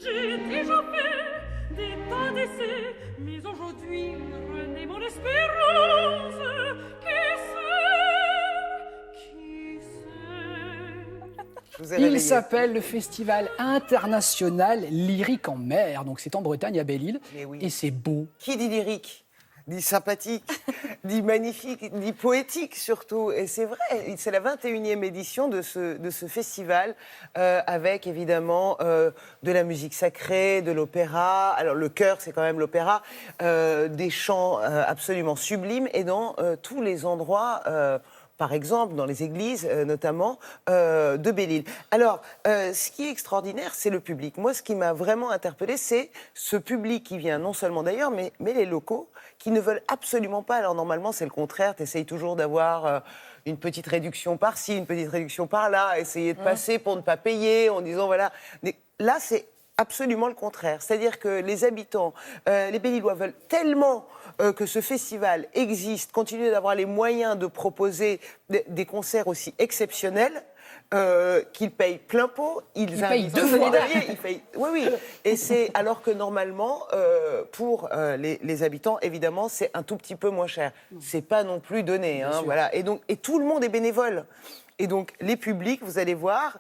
J'ai déjà fait des tas d'essais, mais aujourd'hui renaît mon espérance. Qui sait Il s'appelle le Festival international lyrique en mer. Donc c'est en Bretagne, à Belle-Île. Oui. Et c'est beau. Qui dit lyrique dit sympathique, dit magnifique, dit poétique surtout. Et c'est vrai, c'est la 21e édition de ce festival avec évidemment de la musique sacrée, de l'opéra. Alors le cœur, c'est quand même l'opéra. Des chants absolument sublimes et dans tous les endroits... par exemple, dans les églises, notamment, de Belle-Île. Alors, ce qui est extraordinaire, c'est le public. Moi, ce qui m'a vraiment interpellée, c'est ce public qui vient non seulement d'ailleurs, mais les locaux, qui ne veulent absolument pas. Alors, normalement, c'est le contraire. Tu essayes toujours d'avoir une petite réduction par-ci, une petite réduction par-là, essayer de passer pour ne pas payer, en disant, voilà... Mais là, c'est absolument le contraire. C'est-à-dire que les habitants, les Bellilois veulent tellement que ce festival existe, continuer d'avoir les moyens de proposer des concerts aussi exceptionnels, qu'ils payent plein pot, ils payent deux fois. Oui. Et c'est alors que normalement, pour les habitants, évidemment, c'est un tout petit peu moins cher. C'est pas non plus donné, hein, voilà. Et tout le monde est bénévole. Et donc, les publics, vous allez voir,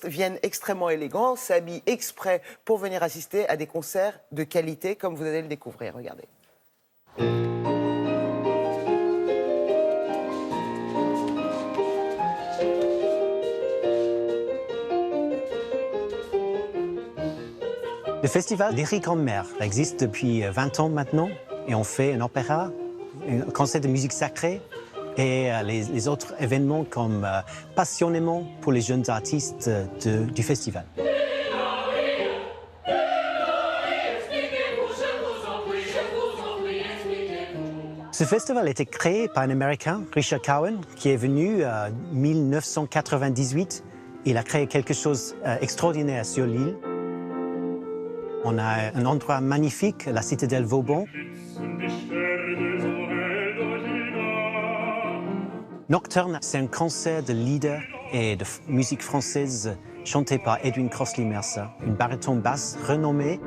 viennent extrêmement élégants, s'habillent exprès pour venir assister à des concerts de qualité, comme vous allez le découvrir. Regardez. Le festival lyrique en mer existe depuis 20 ans maintenant, et on fait un opéra, un concert de musique sacrée, et les autres événements comme passionnément pour les jeunes artistes du festival. Ce festival a été créé par un Américain, Richard Cowan, qui est venu en 1998. Il a créé quelque chose d'extraordinaire sur l'île. On a un endroit magnifique, la citadelle Vauban. Nocturne, c'est un concert de leader et de musique française chanté par Edwin Crossley-Mercer, une baryton basse renommée.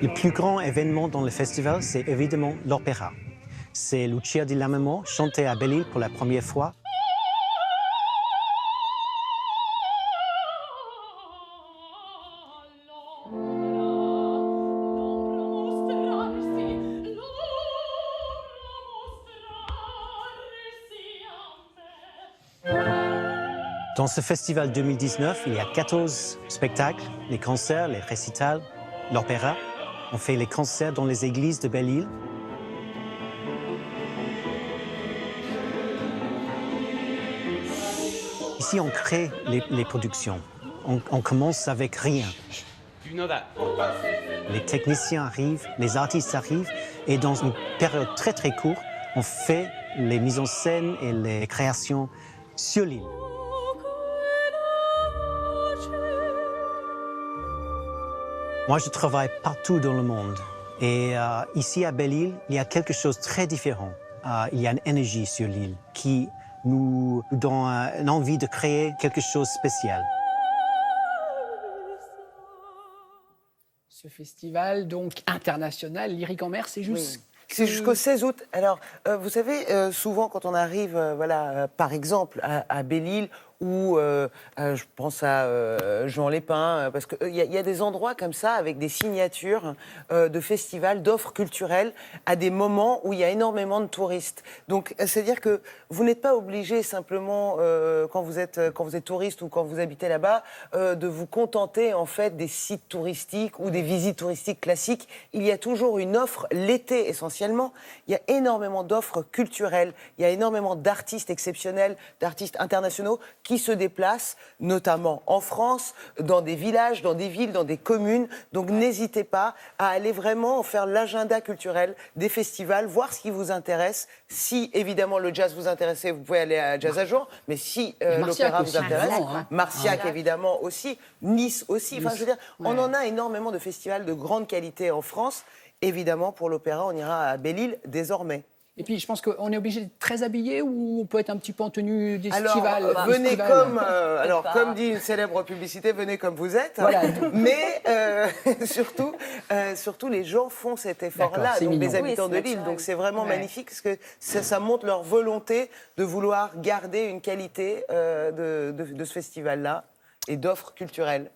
Le plus grand événement dans le festival, c'est évidemment l'opéra. C'est Lucia di Lammermoor, chanté à Belle-Île pour la première fois. Dans ce festival 2019, il y a 14 spectacles, les concerts, les récitals, l'opéra. On fait les concerts dans les églises de Belle-Île. Ici, on crée les productions. On commence avec rien. Les techniciens arrivent, les artistes arrivent, et dans une période très très courte, on fait les mises en scène et les créations sur l'île. Moi, je travaille partout dans le monde. Et ici, à Belle-Île, il y a quelque chose de très différent. Il y a une énergie sur l'île qui nous donne une envie de créer quelque chose de spécial. Ce festival, donc, international, lyrique en mer, c'est juste... C'est jusqu'au 16 août. Alors, vous savez, souvent, quand on arrive, par exemple, à Belle-Île, ou je pense à Jean Lépin, parce qu'il y a des endroits comme ça, avec des signatures de festivals, d'offres culturelles, à des moments où il y a énormément de touristes. Donc, c'est-à-dire que vous n'êtes pas obligé simplement, quand vous êtes touriste ou quand vous habitez là-bas, de vous contenter, en fait, des sites touristiques ou des visites touristiques classiques. Il y a toujours une offre, l'été essentiellement. Il y a énormément d'offres culturelles. Il y a énormément d'artistes exceptionnels, d'artistes internationaux qui se déplacent, notamment en France, dans des villages, dans des villes, dans des communes. Donc n'hésitez pas à aller vraiment faire l'agenda culturel des festivals, voir ce qui vous intéresse. Si, évidemment, le jazz vous intéresse, vous pouvez aller à Jazz à Jour. Mais si l'opéra vous intéresse, Marciac, évidemment, aussi. Nice aussi. Enfin, je veux dire, on en a énormément de festivals de grande qualité en France. évidemment, pour l'opéra, on ira à Belle-Île désormais. Et puis, je pense qu'on est obligé d'être très habillé ou on peut être un petit peu en tenue d'estival. Alors, venez comme dit une célèbre publicité, venez comme vous êtes. Voilà. Mais surtout, les gens font cet effort-là, D'accord, c'est donc mignon. les habitants Oui, de c'est l'île. naturel. Donc c'est vraiment Ouais. magnifique parce que ça montre leur volonté de vouloir garder une qualité de ce festival-là et d'offres culturelles.